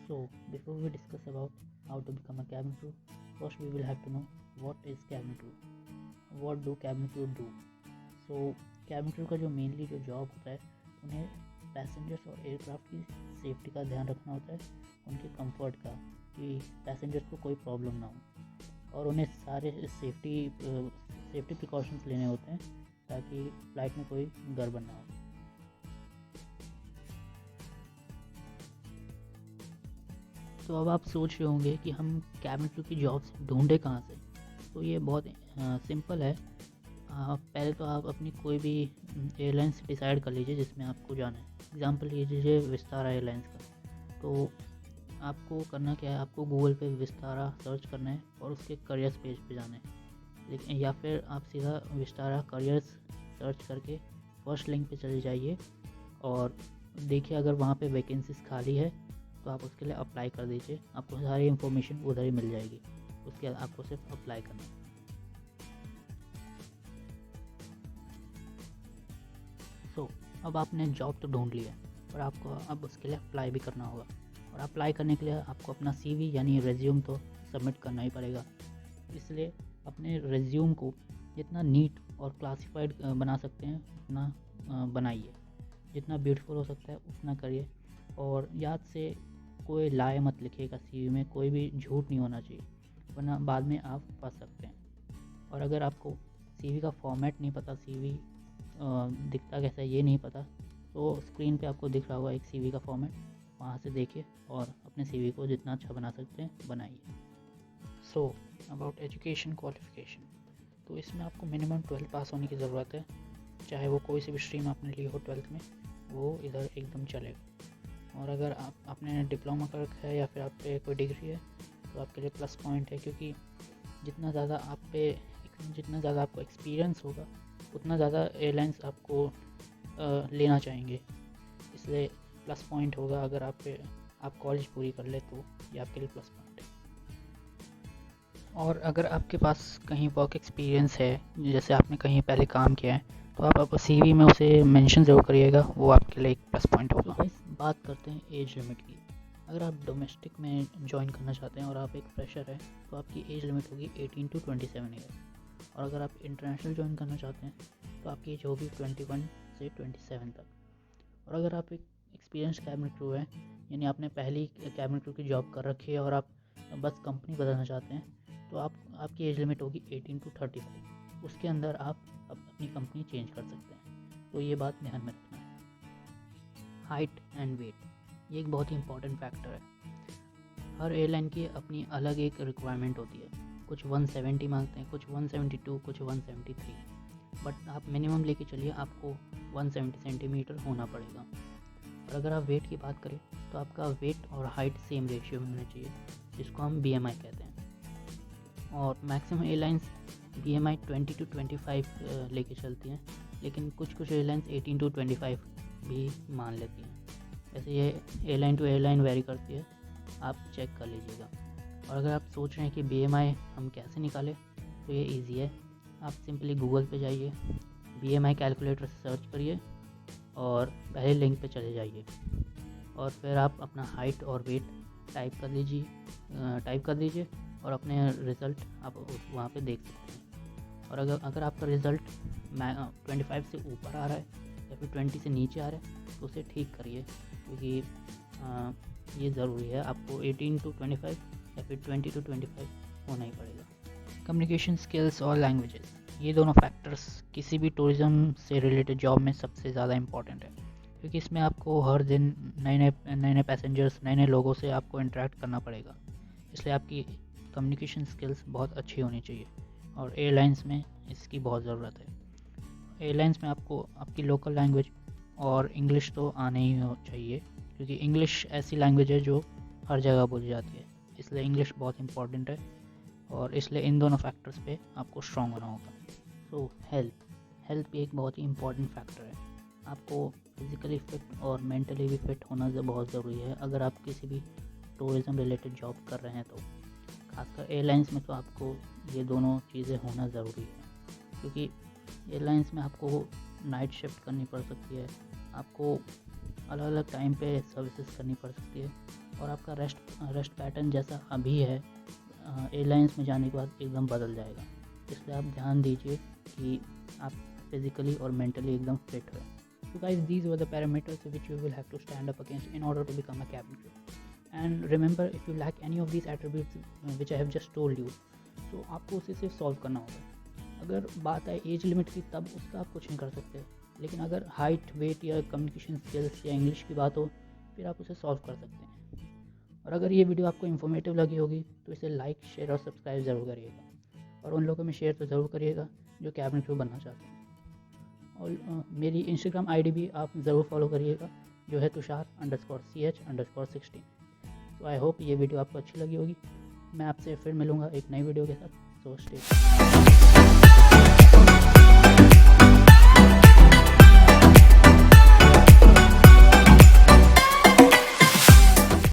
So, before we discuss about how to become a cabin crew, first we will have to know what is cabin crew. What do cabin crew do? So, cabin crew का जो mainly जो job होता है, उन्हें passengers और aircraft की safety का ध्यान रखना होता है, उनके कंफर्ट का, कि पैसेंजर्स को कोई प्रॉब्लम ना हो, और उन्हें सारे सेफ्टी प्रिकॉशंस लेने होते हैं ताकि फ्लाइट में कोई गड़बड़ ना हो। तो अब आप सोच रहे होंगे कि हम कैबिन क्रू की जॉब्स ढूंढे कहाँ से। तो ये बहुत सिंपल है। पहले तो आप अपनी कोई भी एयरलाइंस डिसाइड कर लीजिए जिसमें आपको जाना है। एग्जांपल लीजिए विस्तारा एयरलाइंस का। तो आपको करना क्या है, आपको गूगल पे विस्तारा सर्च करना है और उसके करियर्स पेज पे जाना है। लेकिन या फिर आप सीधा विस्तारा करियर्स सर्च करके फर्स्ट लिंक पे चले जाइए और देखिए अगर वहाँ पे वैकेंसीज खाली है तो आप उसके लिए अप्लाई कर दीजिए। आपको सारी इन्फॉर्मेशन उधर ही मिल जाएगी। उसके बाद आपको सिर्फ अप्लाई करना है। अब आपने जॉब तो ढूंढ लिया और आपको अब उसके लिए अप्लाई भी करना होगा। और अप्लाई करने के लिए आपको अपना CV यानी रेज्यूम तो सबमिट करना ही पड़ेगा। इसलिए अपने रेज्यूम को जितना नीट और क्लासिफाइड बना सकते हैं उतना बनाइए। जितना ब्यूटीफुल हो सकता है उतना करिए। और याद से कोई लाए मत लिखिएगा CV में, कोई भी झूठ नहीं होना चाहिए, वरना बाद में आप फंस सकते हैं। और अगर आपको CV का फॉर्मेट नहीं पता, CV दिखता कैसा है ये नहीं पता, तो स्क्रीन पे आपको दिख रहा होगा एक CV का फॉर्मेट, वहाँ से देखिए और अपने CV को जितना अच्छा बना सकते हैं बनाइए। सो अबाउट एजुकेशन क्वालिफिकेशन, तो इसमें आपको मिनिमम 12 पास होने की ज़रूरत है। चाहे वो कोई सी भी स्ट्रीम आपने ली हो 12th में, वो इधर एकदम चलेगा। और अगर आपने डिप्लोमा कर रखा है या फिर आप पे कोई डिग्री है तो आपके लिए प्लस पॉइंट है, क्योंकि जितना ज़्यादा आपको एक्सपीरियंस होगा उतना ज़्यादा एयरलाइंस आपको लेना चाहेंगे। इसलिए प्लस पॉइंट होगा। अगर आप कॉलेज पूरी कर ले तो ये आपके लिए प्लस पॉइंट है। और अगर आपके पास कहीं वर्क एक्सपीरियंस है, जैसे आपने कहीं पहले काम किया है, तो आप CV में उसे मेंशन ज़रूर करिएगा, वो आपके लिए एक प्लस पॉइंट होगा। बात करते हैं एज लिमिट की। अगर आप डोमेस्टिक में ज्वाइन करना चाहते हैं और आप एक फ्रेशर हैं तो आपकी एज लिमिट होगी 18 to 27 ईयर। और अगर आप इंटरनेशनल ज्वाइन करना चाहते हैं तो आपकी एज होगी 21 से 27 तक। और अगर आप एक एक्सपीरियंस कैबिन क्रू हैं, यानी आपने पहली कैबिन क्रू की जॉब कर रखी है और आप बस कंपनी बदलना चाहते हैं, तो आपकी एज लिमिट होगी 18 to 35। उसके अंदर आप अपनी कंपनी चेंज कर सकते हैं। तो ये बात ध्यान में रखना है। हाइट एंड वेट, ये एक बहुत ही इंपॉर्टेंट फैक्टर है। हर एयरलाइन की अपनी अलग एक रिक्वायरमेंट होती है। कुछ 170 मांगते हैं, कुछ 172, कुछ 173, बट आप मिनिमम लेके चलिए, आपको 170 सेंटीमीटर होना पड़ेगा। और अगर आप वेट की बात करें तो आपका वेट और हाइट सेम रेशियो में होना चाहिए, जिसको हम BMI कहते हैं। और मैक्सिमम एयरलाइंस BMI 20 to 25 लेके चलती हैं, लेकिन कुछ एयरलाइंस 18 to 25 भी मान लेती हैं। वैसे ये एयरलाइन टू एयरलाइन वेरी करती है, आप चेक कर लीजिएगा। और अगर आप सोच रहे हैं कि BMI हम कैसे निकालें, तो ये इजी है। आप सिंपली गूगल पे जाइए, BMI कैलकुलेटर से सर्च करिए और पहले लिंक पे चले जाइए और फिर आप अपना हाइट और वेट टाइप कर दीजिए और अपने रिज़ल्ट आप वहाँ पे देख सकते हैं। और अगर आपका रिज़ल्ट 25 से ऊपर आ रहा है या फिर 20 से नीचे आ रहा है तो उसे ठीक करिए, क्योंकि ये ज़रूरी है। आपको 18 to 25 या फिर 20 to 25 होना ही पड़ेगा। कम्युनिकेशन स्किल्स और लैंग्वेजेस, ये दोनों फैक्टर्स किसी भी टूरिज़्म से रिलेटेड जॉब में सबसे ज़्यादा इंपॉर्टेंट है, क्योंकि इसमें आपको हर दिन नए पैसेंजर्स, नए लोगों से आपको इंटरेक्ट करना पड़ेगा। इसलिए आपकी कम्युनिकेशन स्किल्स बहुत अच्छी होनी चाहिए और एयरलाइंस में इसकी बहुत ज़रूरत है। एयरलाइंस में आपको आपकी लोकल लैंग्वेज और इंग्लिश तो आने ही चाहिए, क्योंकि इंग्लिश ऐसी लैंग्वेज है जो हर जगह बोली जाती है। इसलिए इंग्लिश बहुत इंपॉर्टेंट है और इसलिए इन दोनों फैक्टर्स पे आपको स्ट्रॉन्ग होना होगा। सो हेल्थ भी एक बहुत ही इंपॉर्टेंट फैक्टर है। आपको फिज़िकली फिट और मेंटली भी फिट होना बहुत ज़रूरी है अगर आप किसी भी टूरिज़्म रिलेटेड जॉब कर रहे हैं। तो खासकर एयरलाइंस में तो आपको ये दोनों चीज़ें होना ज़रूरी है, क्योंकि एयरलाइंस में आपको नाइट शिफ्ट करनी पड़ सकती है, आपको अलग अलग टाइम पे सर्विसेज करनी पड़ सकती है। और आपका रेस्ट पैटर्न जैसा अभी है एयरलाइंस में जाने के बाद एकदम बदल जाएगा। इसलिए आप ध्यान दीजिए कि आप फिज़िकली और मेंटली एकदम फिट हो। So guys, these were the parameters which you will have to stand up against in order to become a cabin crew. And remember, if you lack any of these attributes which I have just told you, तो आपको उसे सिर्फ solve करना होगा। अगर बात आए age limit की, तब उसका आप कुछ नहीं कर सकते, लेकिन अगर हाइट, वेट या कम्युनिकेशन स्किल्स या इंग्लिश की बात हो, फिर आप उसे सॉल्व कर सकते हैं। और अगर ये वीडियो आपको इन्फॉर्मेटिव लगी होगी तो इसे लाइक, शेयर और सब्सक्राइब ज़रूर करिएगा, और उन लोगों में शेयर तो ज़रूर करिएगा जो कैबिन क्रू बनना चाहते हैं। और मेरी इंस्टाग्राम आईडी भी आप ज़रूर फॉलो करिएगा, जो है tushar_ch_16। तो आई होप ये वीडियो आपको अच्छी लगी होगी। मैं आपसे फिर मिलूँगा एक नई वीडियो के साथ। So stay